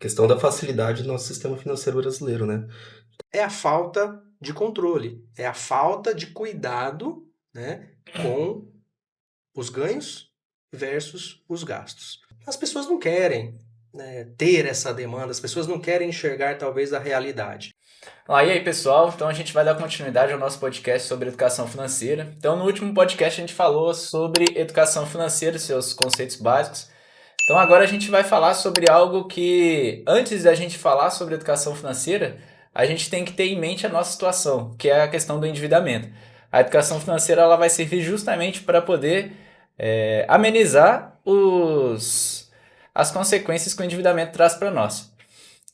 questão da facilidade do nosso sistema financeiro brasileiro, né? É a falta de controle, é a falta de cuidado, né, com os ganhos versus os gastos. As pessoas não querem, né, ter essa demanda, as pessoas não querem enxergar talvez a realidade. E aí, pessoal? Então a gente vai dar continuidade ao nosso podcast sobre educação financeira. Então, no último podcast a gente falou sobre educação financeira e seus conceitos básicos. Então, agora a gente vai falar sobre algo que, antes da gente falar sobre educação financeira, a gente tem que ter em mente a nossa situação, que é a questão do endividamento. A educação financeira ela vai servir justamente para poder amenizar as consequências que o endividamento traz para nós.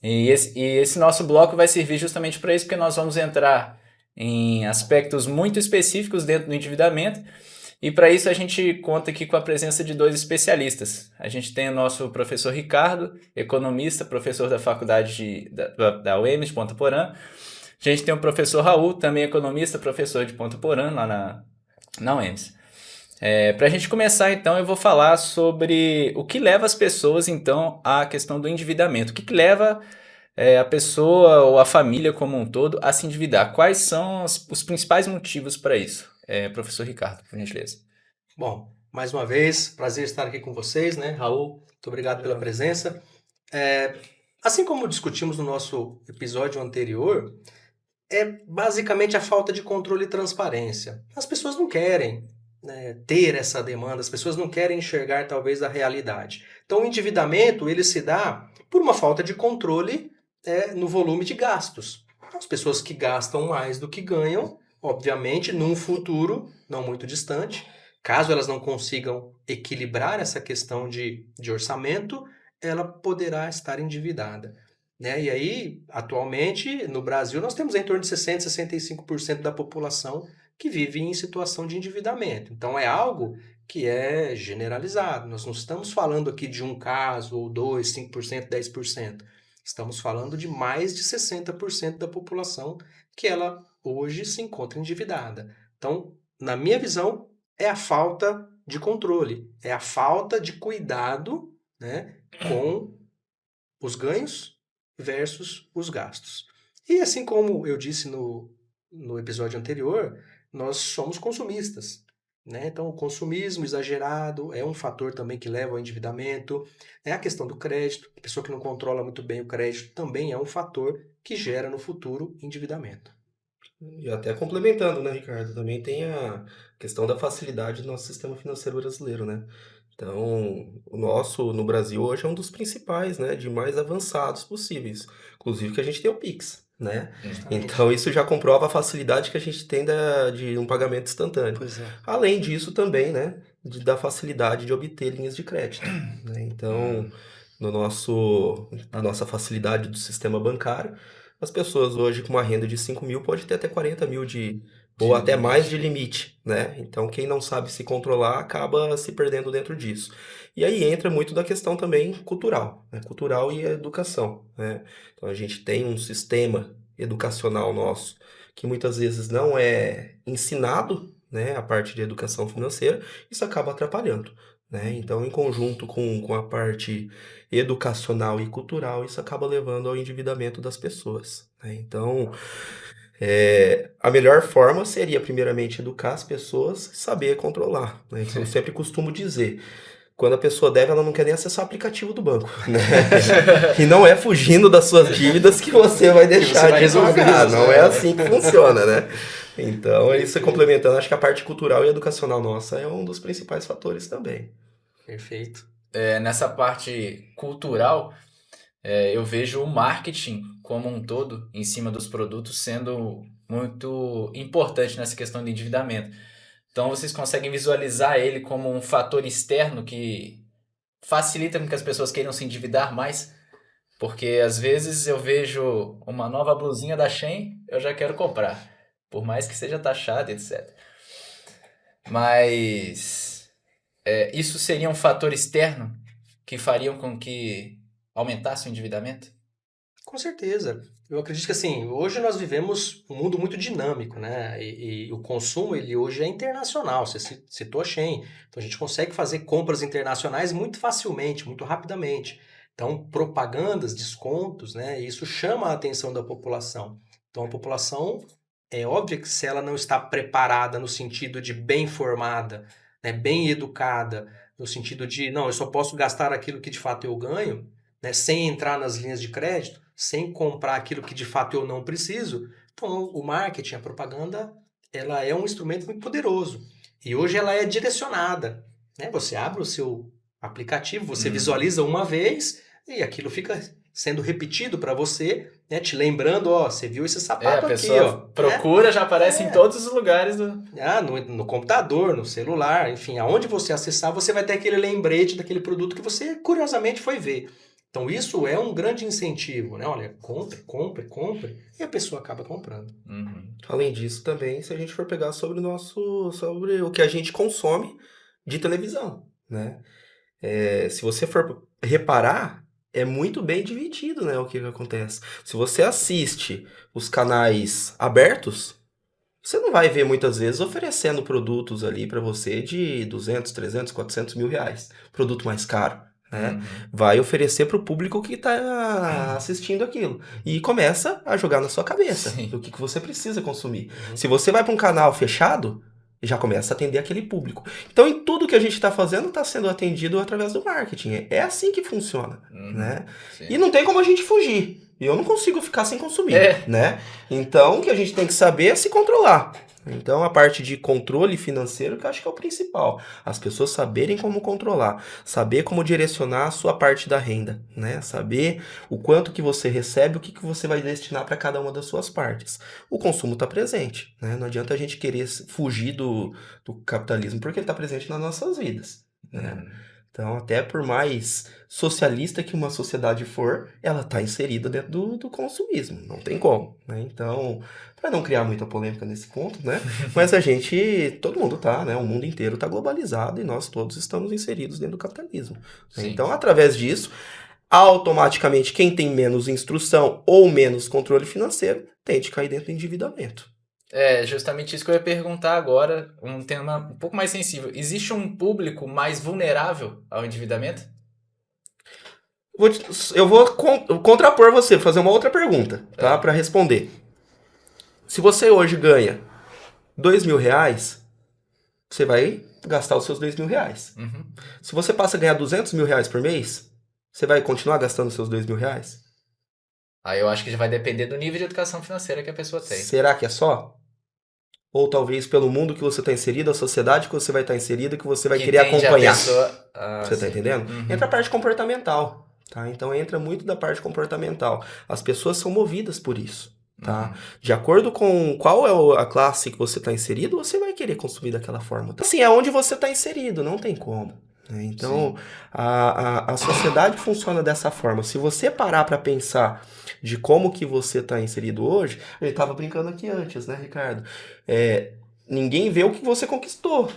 E esse nosso bloco vai servir justamente para isso, porque nós vamos entrar em aspectos muito específicos dentro do endividamento. E para isso a gente conta aqui com a presença de dois especialistas. A gente tem o nosso professor Ricardo, economista, professor da faculdade da UEMS de Ponta Porã. A gente tem o professor Raul, também economista, professor de Ponta Porã, lá na UEMS. Para a gente começar, então, eu vou falar sobre o que leva as pessoas, então, à questão do endividamento. O que leva a pessoa ou a família como um todo a se endividar? Quais são os principais motivos para isso? Professor Ricardo, por gentileza. Bom, mais uma vez, prazer estar aqui com vocês, né, Raul? Muito obrigado pela presença. Assim como discutimos no nosso episódio anterior, é basicamente a falta de controle e transparência. As pessoas não querem, né, ter essa demanda, as pessoas não querem enxergar talvez a realidade. Então o endividamento ele se dá por uma falta de controle no volume de gastos. As pessoas que gastam mais do que ganham, obviamente, num futuro não muito distante, caso elas não consigam equilibrar essa questão de orçamento, ela poderá estar endividada. Né? E aí, atualmente, no Brasil, nós temos em torno de 60%, 65% da população que vive em situação de endividamento. Então, é algo que é generalizado. Nós não estamos falando aqui de um caso, ou 2, 5%, 10%. Estamos falando de mais de 60% da população que ela hoje se encontra endividada. Então, na minha visão, é a falta de controle, é a falta de cuidado, né, com os ganhos versus os gastos. E assim como eu disse no episódio anterior, nós somos consumistas. Né? Então, o consumismo exagerado é um fator também que leva ao endividamento. É a questão do crédito. A pessoa que não controla muito bem o crédito também é um fator que gera no futuro endividamento. E até complementando, né, Ricardo? Também tem a questão da facilidade do nosso sistema financeiro brasileiro, né? Então, o nosso, no Brasil, hoje é um dos principais, né, de mais avançados possíveis. Inclusive que a gente tem o Pix, né? Justamente. Então, isso já comprova a facilidade que a gente tem de um pagamento instantâneo. Pois é. Além disso, também, né, da facilidade de obter linhas de crédito, né? Então, na nossa facilidade do sistema bancário, as pessoas hoje com uma renda de 5 mil pode ter até 40 mil ou até limite. mais de limite, né? Então, quem não sabe se controlar acaba se perdendo dentro disso. E aí entra muito da questão também cultural, né? Cultural e educação, né? Então, a gente tem um sistema educacional nosso que muitas vezes não é ensinado, né? A parte de educação financeira, isso acaba atrapalhando, né? Então, em conjunto com a parte educacional e cultural, isso acaba levando ao endividamento das pessoas, né? Então, a melhor forma seria, primeiramente, educar as pessoas e saber controlar, né? Então, eu sempre costumo dizer, quando a pessoa deve, ela não quer nem acessar o aplicativo do banco, né? E não é fugindo das suas dívidas que você vai deixar de pagar, não é assim que funciona, né? Então, isso complementando, acho que a parte cultural e educacional nossa é um dos principais fatores também. Perfeito. Nessa parte cultural, eu vejo o marketing como um todo, em cima dos produtos, sendo muito importante nessa questão de endividamento. Então, vocês conseguem visualizar ele como um fator externo que facilita com que as pessoas queiram se endividar mais? Porque, às vezes, eu vejo uma nova blusinha da Shein, eu já quero comprar, por mais que seja taxada, etc. Mas isso seria um fator externo que fariam com que aumentasse o endividamento? Com certeza. Eu acredito que assim, hoje nós vivemos um mundo muito dinâmico, né? E o consumo ele hoje é internacional. Você citou a Shein. Então a gente consegue fazer compras internacionais muito facilmente, muito rapidamente. Então, propagandas, descontos, né? Isso chama a atenção da população. Então, a população, é óbvio que se ela não está preparada no sentido de bem formada, né, bem educada, no sentido de, não, eu só posso gastar aquilo que de fato eu ganho, né, sem entrar nas linhas de crédito, sem comprar aquilo que de fato eu não preciso. Então, o marketing, a propaganda, ela é um instrumento muito poderoso. E hoje ela é direcionada, né? Você abre o seu aplicativo, você visualiza uma vez e aquilo fica sendo repetido para você, né? Te lembrando, ó, você viu esse sapato A aqui, pessoa ó. procura, já aparece em todos os lugares do... No computador, no celular, enfim, aonde você acessar, você vai ter aquele lembrete daquele produto que você curiosamente foi ver. Então isso é um grande incentivo, né? Olha, compre, compre, compre, e a pessoa acaba comprando. Além disso, também, se a gente for pegar sobre o que a gente consome de televisão, né? Se você for reparar, é muito bem dividido, né, o que acontece. Se você assiste os canais abertos, você não vai ver muitas vezes oferecendo produtos ali para você de 200, 300, 400 mil reais. Produto mais caro, né? Vai oferecer para o público que está assistindo aquilo. E começa a jogar na sua cabeça o que você precisa consumir. Se você vai para um canal fechado, já começa a atender aquele público. Então, em tudo que a gente está fazendo, está sendo atendido através do marketing. É assim que funciona, né? E não tem como a gente fugir. E eu não consigo ficar sem consumir, né? Então, o que a gente tem que saber é se controlar. Então, a parte de controle financeiro que eu acho que é o principal. As pessoas saberem como controlar, saber como direcionar a sua parte da renda, né? Saber o quanto que você recebe, o que você vai destinar para cada uma das suas partes. O consumo está presente, né? Não adianta a gente querer fugir do capitalismo, porque ele está presente nas nossas vidas, né? Então, até por mais socialista que uma sociedade for, ela está inserida dentro do consumismo. Não tem como, né? Então, para não criar muita polêmica nesse ponto, né? Mas todo mundo tá, né? O mundo inteiro está globalizado e nós todos estamos inseridos dentro do capitalismo. Né? Então, através disso, automaticamente, quem tem menos instrução ou menos controle financeiro tende a cair dentro do endividamento. É justamente isso que eu ia perguntar agora, um tema um pouco mais sensível. Existe um público mais vulnerável ao endividamento? Eu vou contrapor você, fazer uma outra pergunta, tá? Para responder. Se você hoje ganha R$2.000, você vai gastar os seus R$2.000. Se você passa a ganhar R$200.000 por mês, você vai continuar gastando os seus R$2.000? Aí eu acho que já vai depender do nível de educação financeira que a pessoa tem. Será que é só? Ou talvez pelo mundo que você está inserido, a sociedade que você vai estar inserido, que você vai querer acompanhar. Você está entendendo? Entra a parte comportamental, tá? Então entra muito da parte comportamental. As pessoas são movidas por isso, tá? De acordo com qual é a classe que você está inserido, você vai querer consumir daquela forma. Então, assim, é onde você está inserido, não tem como. Né? Então, a sociedade funciona dessa forma. Se você parar para pensar de como que você está inserido hoje, eu estava brincando aqui antes, né, Ricardo? Ninguém vê o que você conquistou.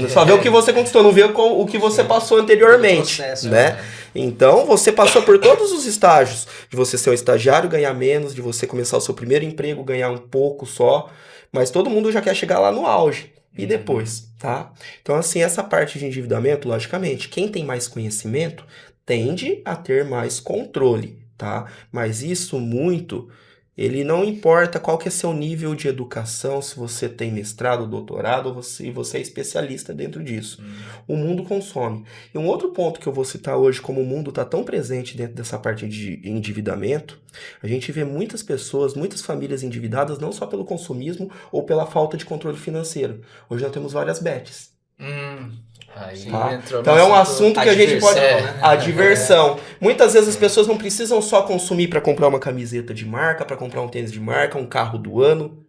Só vê o que você conquistou, não vê o que você passou anteriormente. Processo, né? Então, você passou por todos os estágios. De você ser um estagiário, ganhar menos. De você começar o seu primeiro emprego, ganhar um pouco só. Mas todo mundo já quer chegar lá no auge. E depois, tá? Então, assim, essa parte de endividamento, logicamente, quem tem mais conhecimento tende a ter mais controle, tá? Mas isso muito... Ele não importa qual que é seu nível de educação, se você tem mestrado, doutorado, ou se você é especialista dentro disso. O mundo consome. E um outro ponto que eu vou citar hoje, como o mundo está tão presente dentro dessa parte de endividamento, a gente vê muitas pessoas, muitas famílias endividadas, não só pelo consumismo ou pela falta de controle financeiro. Hoje nós temos várias bets. Tá? Então é um assunto que a gente pode... A diversão. Muitas vezes as pessoas não precisam só consumir para comprar uma camiseta de marca, para comprar um tênis de marca, um carro do ano.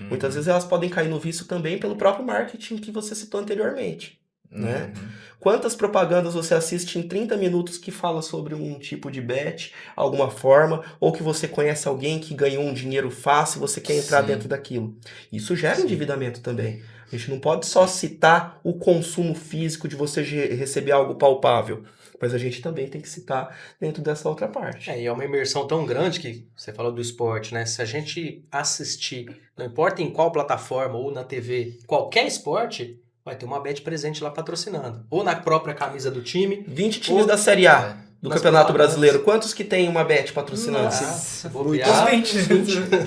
Muitas vezes elas podem cair no vício também pelo próprio marketing que você citou anteriormente. Né? Quantas propagandas você assiste em 30 minutos que fala sobre um tipo de bet, alguma forma, ou que você conhece alguém que ganhou um dinheiro fácil e você quer entrar dentro daquilo. Isso gera endividamento também. A gente não pode só citar o consumo físico de você receber algo palpável, mas a gente também tem que citar dentro dessa outra parte. E é uma imersão tão grande que você falou do esporte, né? Se a gente assistir, não importa em qual plataforma ou na TV, qualquer esporte, vai ter uma bet presente lá patrocinando. Ou na própria camisa do time. 20 times da Série A. do Nas Campeonato propagandas. Brasileiro, quantos que tem uma Bet patrocinando? Nossa, Os bobear. 20.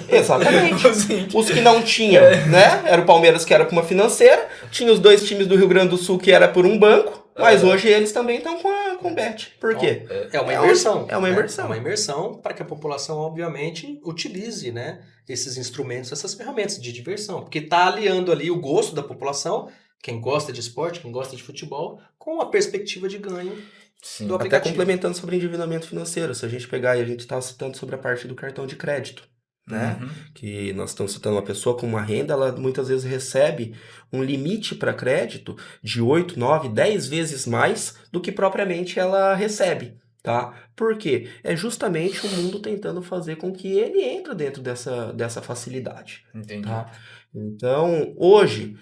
Exatamente. Os 20. Os que não tinham, né? Era o Palmeiras, que era por uma financeira, tinha os 2 times do Rio Grande do Sul, que era por um banco, mas hoje eles também estão com Bet. Por quê? É uma imersão. É uma né? imersão. É uma imersão para que a população, obviamente, utilize, né, esses instrumentos, essas ferramentas de diversão. Porque está aliando ali o gosto da população, quem gosta de esporte, quem gosta de futebol, com a perspectiva de ganho Sim. do Até aplicativo. complementando sobre endividamento financeiro, se a gente pegar e a gente estava citando sobre a parte do cartão de crédito, né? Uhum. Que nós estamos citando uma pessoa com uma renda, ela muitas vezes recebe um limite para crédito de 8, 9, 10 vezes mais do que propriamente ela recebe, tá? Por quê? É justamente o mundo tentando fazer com que ele entre dentro dessa facilidade, Entendi. tá? Então, hoje,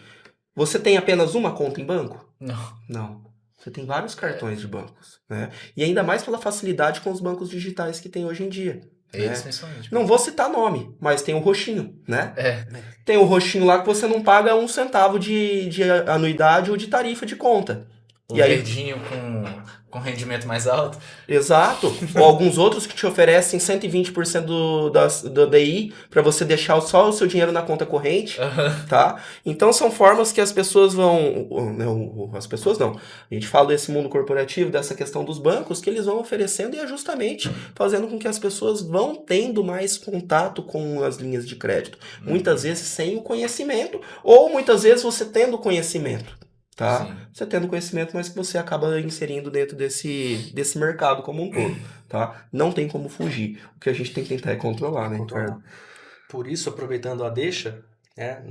você tem apenas uma conta em banco? Não. Não. Você tem vários cartões de bancos, né? E ainda mais pela facilidade com os bancos digitais que tem hoje em dia. Eles né? principalmente. Não vou citar nome, mas tem o roxinho, né? É. Tem o roxinho lá que você não paga 1 centavo de anuidade ou de tarifa de conta. O E aí- verdinho com rendimento mais alto. Exato. Ou alguns outros que te oferecem 120% do DI para você deixar só o seu dinheiro na conta corrente, tá? Então são formas que as pessoas vão... As pessoas não. A gente fala desse mundo corporativo, dessa questão dos bancos, que eles vão oferecendo e é justamente fazendo com que as pessoas vão tendo mais contato com as linhas de crédito. Muitas vezes sem o conhecimento, ou muitas vezes você tendo conhecimento. Tá? Sim. Você tendo conhecimento, mas que você acaba inserindo dentro desse mercado como um todo, tá? Não tem como fugir. O que a gente tem que tentar é controlar, né, Controlar. Ricardo? Por isso, aproveitando a deixa, né,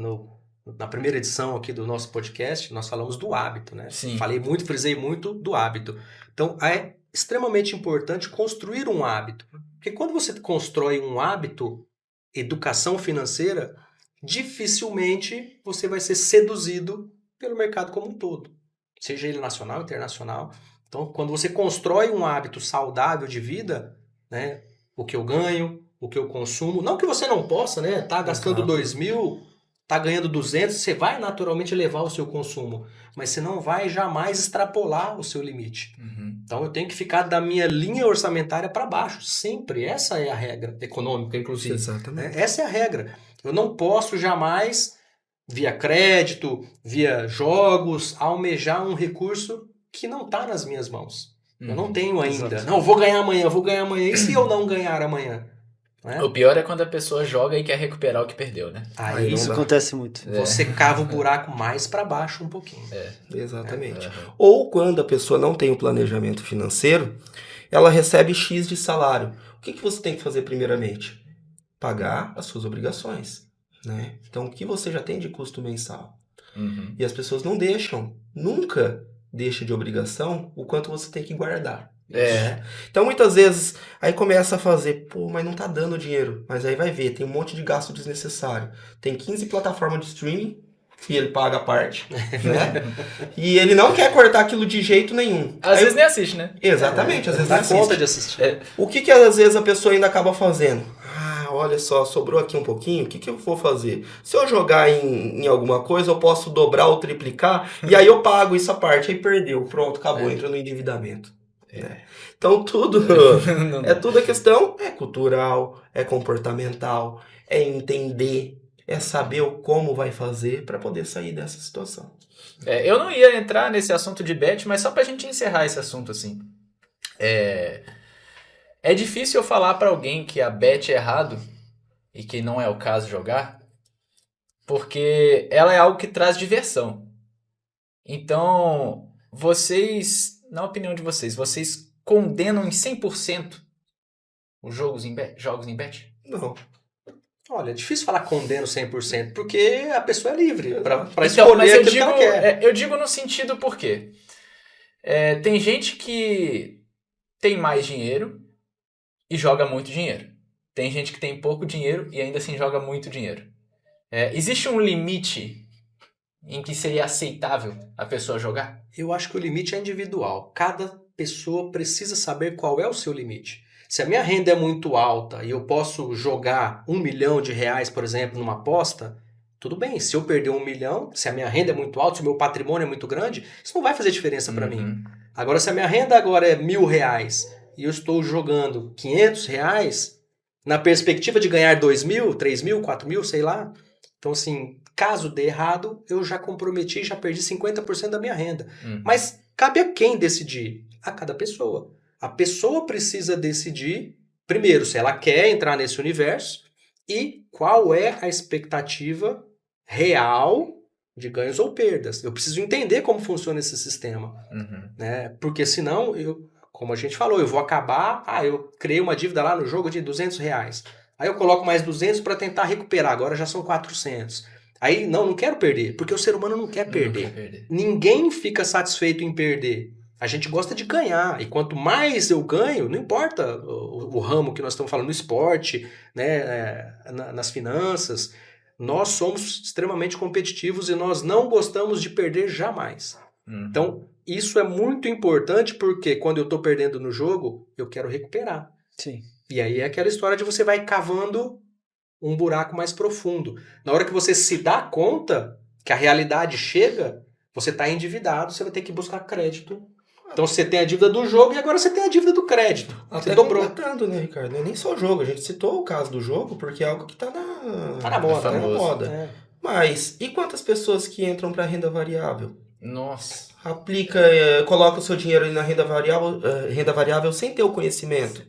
na primeira edição aqui do nosso podcast, nós falamos do hábito, né? Sim. Frisei muito do hábito. Então, é extremamente importante construir um hábito. Porque quando você constrói um hábito, educação financeira, dificilmente você vai ser seduzido pelo mercado como um todo. Seja ele nacional, internacional. Então, quando você constrói um hábito saudável de vida, né? O que eu ganho, o que eu consumo. Não que você não possa, né? Tá gastando Exato. 2.000, tá ganhando 200, você vai naturalmente elevar o seu consumo. Mas você não vai jamais extrapolar o seu limite. Uhum. Então eu tenho que ficar da minha linha orçamentária para baixo. Sempre. Essa é a regra econômica, inclusive. Exatamente. Essa é a regra. Eu não posso jamais, via crédito, via jogos, almejar um recurso que não está nas minhas mãos. Eu não tenho ainda. Exato. Não, eu vou ganhar amanhã, E se eu não ganhar amanhã? Né? O pior é quando a pessoa joga e quer recuperar o que perdeu, né? Aí não Isso dá. acontece muito. você cava o buraco mais para baixo um pouquinho. Exatamente. Uhum. Ou quando a pessoa não tem o planejamento financeiro, ela recebe X de salário. O que você tem que fazer primeiramente? Pagar as suas obrigações, né? Então, o que você já tem de custo mensal? Uhum. E as pessoas não deixam, nunca deixa de obrigação o quanto você tem que guardar. É. Então, muitas vezes, aí começa a fazer, pô, mas não tá dando dinheiro. Mas aí vai ver, tem um monte de gasto desnecessário. Tem 15 plataformas de streaming, que ele paga a parte, né? E ele não quer cortar aquilo de jeito nenhum. Às Aí- vezes nem assiste, né? Exatamente, às vezes dá não conta assiste. de assistir. O que às vezes a pessoa ainda acaba fazendo? Ah, olha só, sobrou aqui um pouquinho, o que eu vou fazer? Se eu jogar em alguma coisa, eu posso dobrar ou triplicar, e aí eu pago essa parte, aí perdeu, pronto, acabou, entra no endividamento. né? Então tudo Não é dá. tudo a questão, é cultural, é comportamental, é entender, é saber o como vai fazer para poder sair dessa situação. É, eu não ia entrar nesse assunto de bet, mas só pra gente encerrar esse assunto assim. É difícil eu falar pra alguém que a bet é errado e que não é o caso jogar, porque ela é algo que traz diversão. Então, vocês, na opinião de vocês condenam em 100% os jogos em bet? Não. Olha, é difícil falar condeno 100%, porque a pessoa é livre para Então, escolher mas aquilo que ela quer. eu digo no sentido porque tem gente que tem mais dinheiro e joga muito dinheiro. Tem gente que tem pouco dinheiro e ainda assim joga muito dinheiro. Existe um limite em que seria aceitável a pessoa jogar? Eu acho que o limite é individual. Cada pessoa precisa saber qual é o seu limite. Se a minha renda é muito alta e eu posso jogar R$1 milhão, por exemplo, numa aposta, tudo bem. Se eu perder 1 milhão, se a minha renda é muito alta, se o meu patrimônio é muito grande, isso não vai fazer diferença para mim. Agora, se a minha renda agora é R$1.000 e eu estou jogando R$ 500 na perspectiva de ganhar 2.000, 3.000, 4.000, sei lá. Então, assim, caso dê errado, eu já comprometi, já perdi 50% da minha renda. Mas cabe a quem decidir? A cada pessoa. A pessoa precisa decidir, primeiro, se ela quer entrar nesse universo e qual é a expectativa real de ganhos ou perdas. Eu preciso entender como funciona esse sistema, né? Porque senão, como a gente falou, eu vou acabar, eu criei uma dívida lá no jogo de R$ 200. Aí eu coloco mais 200 para tentar recuperar, agora já são 400. Aí, não quero perder, porque o ser humano não quer perder. Ninguém fica satisfeito em perder. A gente gosta de ganhar, e quanto mais eu ganho, não importa o ramo que nós estamos falando, no esporte, né, nas finanças, nós somos extremamente competitivos e nós não gostamos de perder jamais. Então, isso é muito importante porque quando eu estou perdendo no jogo, eu quero recuperar. Sim. E aí é aquela história de você vai cavando um buraco mais profundo. Na hora que você se dá conta que a realidade chega, você está endividado, você vai ter que buscar crédito. Então você tem a dívida do jogo e agora você tem a dívida do crédito. Até Você dobrou. completando, né, Ricardo? Não é nem só o jogo. A gente citou o caso do jogo porque é algo que tá na moda, tá na famoso. moda. Mas e quantas pessoas que entram para renda variável? Nossa. Aplica, coloca o seu dinheiro ali na renda variável sem ter o conhecimento,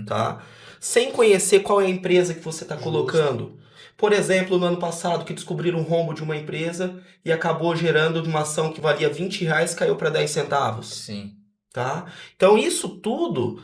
tá? Sem conhecer qual é a empresa que você está colocando. Por exemplo, no ano passado, que descobriram um rombo de uma empresa e acabou gerando uma ação que valia R$ 20, caiu para 10 centavos. Sim. Tá? Então, isso tudo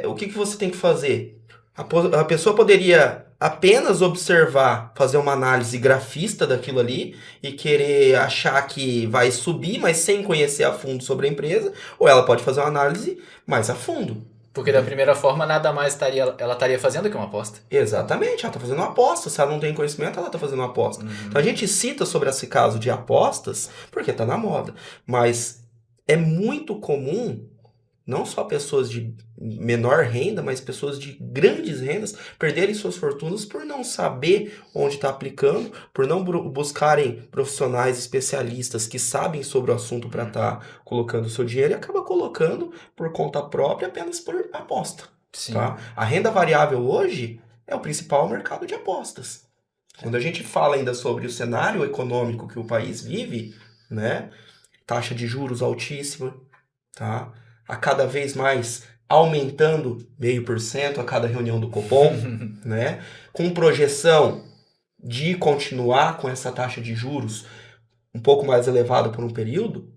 o que você tem que fazer? A pessoa poderia apenas observar, fazer uma análise grafista daquilo ali e querer achar que vai subir, mas sem conhecer a fundo sobre a empresa, ou ela pode fazer uma análise mais a fundo. Porque da primeira forma, nada mais ela estaria fazendo que uma aposta. Exatamente, ela está fazendo uma aposta. Se ela não tem conhecimento, ela está fazendo uma aposta. Então a gente cita sobre esse caso de apostas porque está na moda. Mas é muito comum, não só pessoas de menor renda, mas pessoas de grandes rendas perderem suas fortunas por não saber onde está aplicando, por não buscarem profissionais especialistas que sabem sobre o assunto para estar colocando o seu dinheiro e acaba colocando por conta própria apenas por aposta. Sim. Tá? A renda variável hoje é o principal mercado de apostas. Quando a gente fala ainda sobre o cenário econômico que o país vive, né? Taxa de juros altíssima, tá? A cada vez mais aumentando 0,5% a cada reunião do Copom, né? Com projeção de continuar com essa taxa de juros um pouco mais elevada por um período,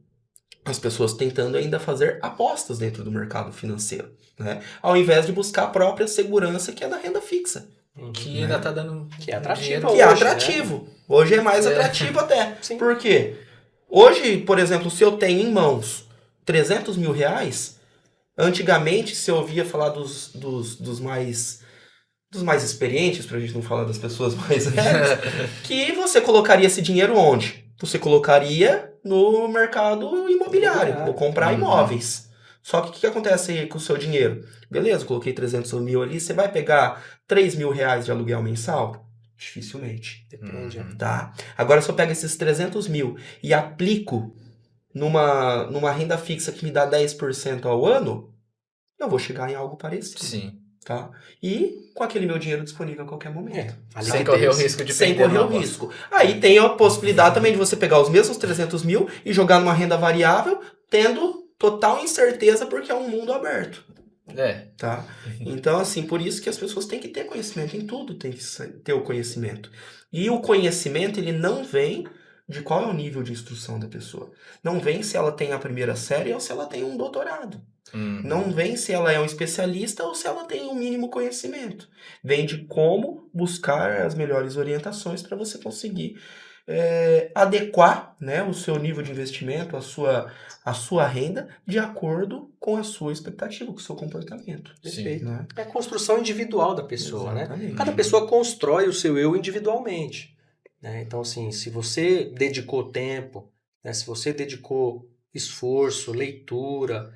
as pessoas tentando ainda fazer apostas dentro do mercado financeiro, né? Ao invés de buscar a própria segurança que é da renda fixa. Que ainda tá dando Que é atrativo dinheiro. Que é hoje, atrativo. Né? Hoje é mais atrativo até. Sim. Por quê? Hoje, por exemplo, se eu tenho em mãos R$300 mil, antigamente se ouvia falar dos mais experientes, pra gente não falar das pessoas mais velhas, que você colocaria esse dinheiro onde? Você colocaria no mercado imobiliário, vou comprar imóveis. Só que o que acontece aí com o seu dinheiro? Beleza, coloquei 300 mil ali, você vai pegar R$3.000 de aluguel mensal? Dificilmente. Depende. Tá? Agora, se eu pego esses 300 mil e aplico numa renda fixa que me dá 10% ao ano, eu vou chegar em algo parecido. Sim. Tá? E com aquele meu dinheiro disponível a qualquer momento. Sem correr o risco de Sem perder correr o risco. Aí tem a possibilidade também de você pegar os mesmos 300 mil e jogar numa renda variável, tendo total incerteza porque é um mundo aberto. Tá? Então, assim, por isso que as pessoas têm que ter conhecimento em tudo, tem que ter o conhecimento. E o conhecimento, ele não vem de qual é o nível de instrução da pessoa. Não vem se ela tem a primeira série ou se ela tem um doutorado. Não vem se ela é um especialista ou se ela tem um mínimo conhecimento. Vem de como buscar as melhores orientações para você conseguir adequar, né, o seu nível de investimento, a sua renda, de acordo com a sua expectativa, com o seu comportamento. Perfeito. Né? É a construção individual da pessoa, Exatamente. né? Cada pessoa constrói o seu eu individualmente. Né? Então, assim, se você dedicou tempo, né, se você dedicou esforço, leitura,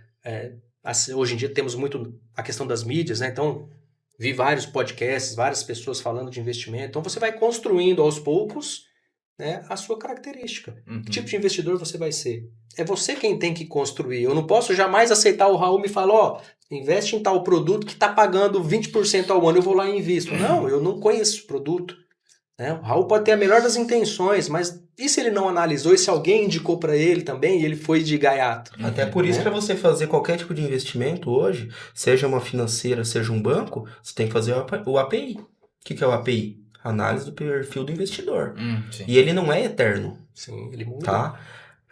assim, hoje em dia temos muito a questão das mídias, né? Então, vi vários podcasts, várias pessoas falando de investimento. Então, você vai construindo aos poucos né, a sua característica. Uhum. Que tipo de investidor você vai ser? É você quem tem que construir. Eu não posso jamais aceitar o Raul me falar, ó, investe em tal produto que está pagando 20% ao ano, eu vou lá e invisto. Não, eu não conheço o produto. Né? O Raul pode ter a melhor das intenções, mas e se ele não analisou? E se alguém indicou para ele também e ele foi de gaiato? Até por isso, Né? para você fazer qualquer tipo de investimento hoje, seja uma financeira, seja um banco, você tem que fazer o API. O que é o API? Análise do perfil do investidor. Sim. E ele não é eterno, Sim, ele muda. tá?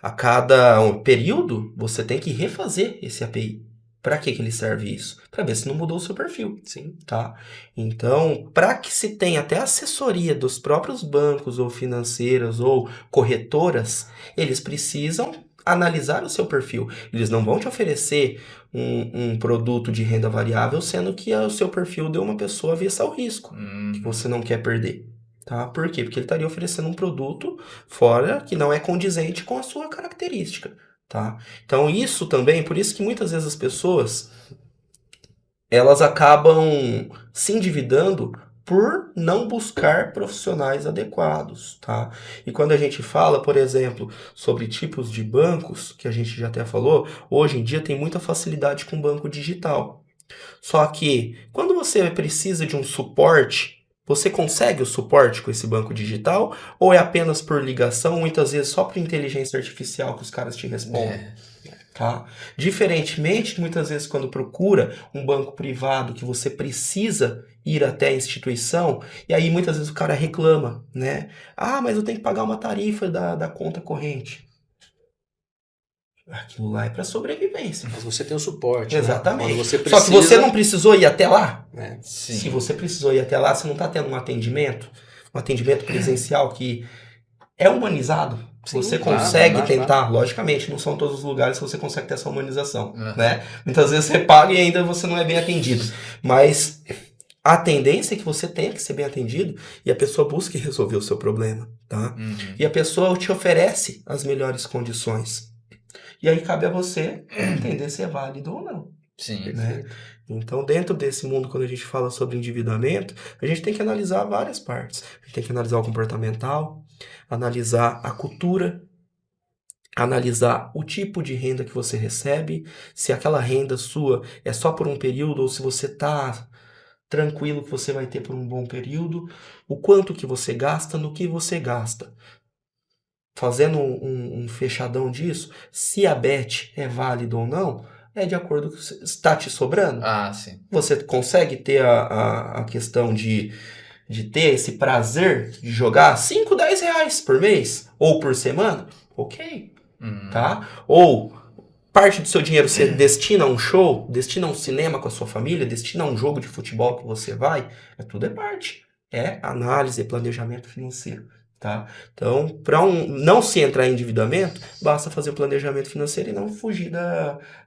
A cada período, você tem que refazer esse API. Para que ele serve isso? Para ver se não mudou o seu perfil. Sim. Tá? Então, para que se tenha até assessoria dos próprios bancos ou financeiras ou corretoras, eles precisam analisar o seu perfil. Eles não vão te oferecer um produto de renda variável, sendo que o seu perfil de uma pessoa avessa ao risco, que você não quer perder. Tá? Por quê? Porque ele estaria oferecendo um produto fora que não é condizente com a sua característica. Tá? Então, isso também, por isso que muitas vezes as pessoas elas acabam se endividando por não buscar profissionais adequados, tá? E quando a gente fala, por exemplo, sobre tipos de bancos, que a gente já até falou, hoje em dia tem muita facilidade com banco digital. Só que, quando você precisa de um suporte, você consegue o suporte com esse banco digital? Ou é apenas por ligação, muitas vezes só por inteligência artificial que os caras te respondem? Tá? Diferentemente, muitas vezes quando procura um banco privado que você precisa ir até a instituição, e aí muitas vezes o cara reclama, né? Ah, mas eu tenho que pagar uma tarifa da conta corrente. Aquilo lá é para sobrevivência. Mas você tem o suporte. Exatamente. Né? Quando você Só que você não precisou ir até lá. Sim. Se você precisou ir até lá, você não está tendo um atendimento presencial que é humanizado. Sim, você claro, consegue claro. tentar, logicamente, não são todos os lugares que você consegue ter essa humanização, né? Muitas vezes você paga e ainda você não é bem atendido. Mas a tendência é que você tenha que ser bem atendido e a pessoa busque resolver o seu problema, tá? E a pessoa te oferece as melhores condições. E aí cabe a você entender se é válido ou não. Sim. Né? Então, dentro desse mundo, quando a gente fala sobre endividamento, a gente tem que analisar várias partes. A gente tem que analisar o comportamental, analisar a cultura, analisar o tipo de renda que você recebe, se aquela renda sua é só por um período ou se você está tranquilo que você vai ter por um bom período, o quanto que você gasta, no que você gasta. Fazendo um fechadão disso, se a bet é válida ou não, é de acordo com o que está te sobrando. Sim. Você consegue ter a questão de ter esse prazer de jogar 5, 10 reais por mês ou por semana? Ok. Tá? Ou parte do seu dinheiro você destina a um show, destina a um cinema com a sua família, destina a um jogo de futebol que você vai, tudo é parte. É análise, planejamento financeiro. Tá? Então, para não se entrar em endividamento, basta fazer o planejamento financeiro e não fugir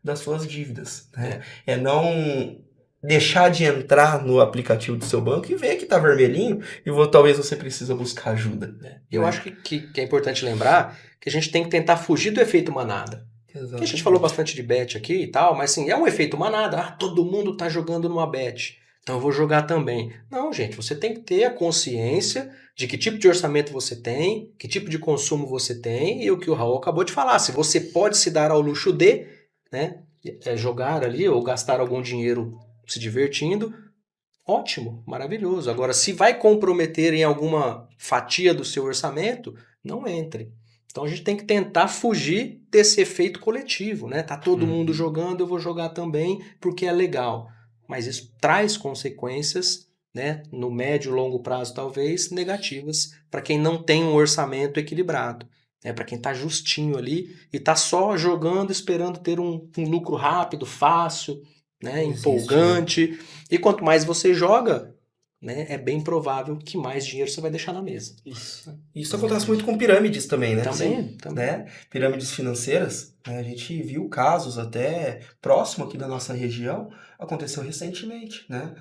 das suas dívidas. Né? É não deixar de entrar no aplicativo do seu banco e ver que está vermelhinho e talvez você precisa buscar ajuda. Eu acho que é importante lembrar que a gente tem que tentar fugir do efeito manada. Exatamente. A gente falou bastante de bet aqui e tal, mas assim, é um efeito manada. Todo mundo está jogando numa bet, então eu vou jogar também. Não, gente, você tem que ter a consciência de que tipo de orçamento você tem, que tipo de consumo você tem, e o que o Raul acabou de falar. Se você pode se dar ao luxo de, né, jogar ali ou gastar algum dinheiro se divertindo, ótimo, maravilhoso. Agora, se vai comprometer em alguma fatia do seu orçamento, não entre. Então a gente tem que tentar fugir desse efeito coletivo, né? Tá todo mundo jogando, eu vou jogar também porque é legal. Mas isso traz consequências, né, no médio e longo prazo, talvez, negativas para quem não tem um orçamento equilibrado. Para quem está justinho ali e está só jogando, esperando ter um lucro rápido, fácil, né, empolgante. E quanto mais você joga, né, é bem provável que mais dinheiro você vai deixar na mesa. Isso acontece muito com pirâmides também, né? Também. Né? Pirâmides financeiras, né? A gente viu casos até próximo aqui da nossa região, aconteceu recentemente, né?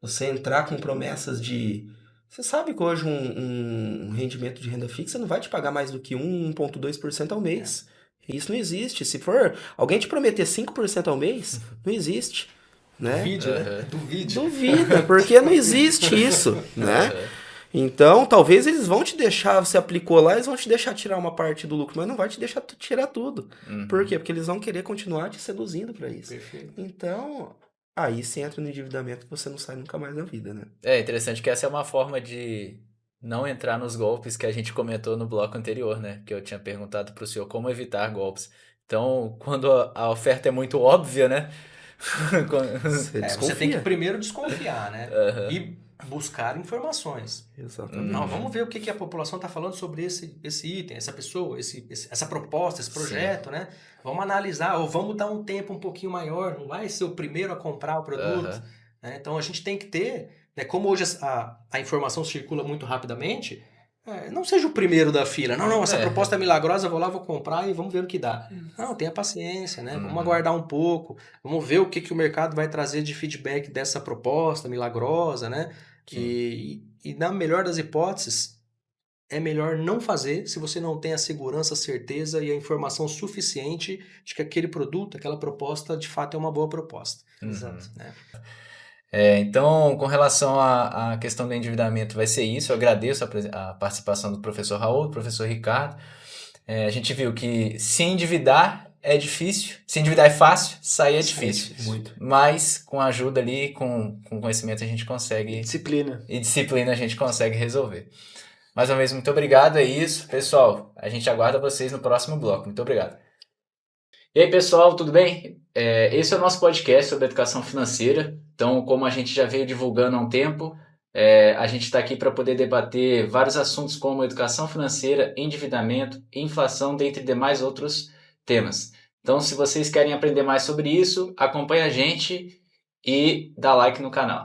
Você entrar com promessas de... Você sabe que hoje um rendimento de renda fixa não vai te pagar mais do que 1,2% ao mês. Isso não existe. Se for alguém te prometer 5% ao mês, não existe. Né? Duvide, né? Duvida, porque não existe isso, né? Então, talvez eles vão te deixar, você aplicou lá, eles vão te deixar tirar uma parte do lucro, mas não vai te deixar tirar tudo. Por quê? Porque eles vão querer continuar te seduzindo para isso. Perfeito. Então, aí você entra no endividamento que você não sai nunca mais na vida, né? É interessante que essa é uma forma de não entrar nos golpes que a gente comentou no bloco anterior, né? Que eu tinha perguntado para o senhor como evitar golpes. Então, quando a oferta é muito óbvia, né? Você Você tem que desconfia. primeiro desconfiar, né? Aham. E buscar informações. Exatamente. Não, vamos ver o que a população está falando sobre esse item, essa pessoa, essa proposta, esse projeto, né? Vamos analisar, ou vamos dar um tempo um pouquinho maior, não vai ser o primeiro a comprar o produto. Aham. Né? Então a gente tem que ter, né, como hoje a informação circula muito rapidamente, não seja o primeiro da fila. Não, essa proposta é milagrosa, vou lá, vou comprar e vamos ver o que dá. Não, tenha paciência, né? Vamos aguardar um pouco, vamos ver o que o mercado vai trazer de feedback dessa proposta milagrosa, né? E na melhor das hipóteses, é melhor não fazer se você não tem a segurança, a certeza e a informação suficiente de que aquele produto, aquela proposta, de fato é uma boa proposta. Exato. Né? Então, com relação à questão do endividamento, vai ser isso. Eu agradeço a participação do professor Raul, do professor Ricardo. A gente viu que se endividar é difícil, se endividar é fácil, sair é difícil. Muito. Mas com ajuda ali, com conhecimento, a gente consegue. Disciplina. E disciplina a gente consegue resolver. Mais uma vez, muito obrigado. É isso. Pessoal, a gente aguarda vocês no próximo bloco. Muito obrigado. E aí, pessoal, tudo bem? Esse é o nosso podcast sobre educação financeira. Então, como a gente já veio divulgando há um tempo, a gente está aqui para poder debater vários assuntos como educação financeira, endividamento, inflação, dentre demais outros temas. Então, se vocês querem aprender mais sobre isso, acompanhe a gente e dá like no canal.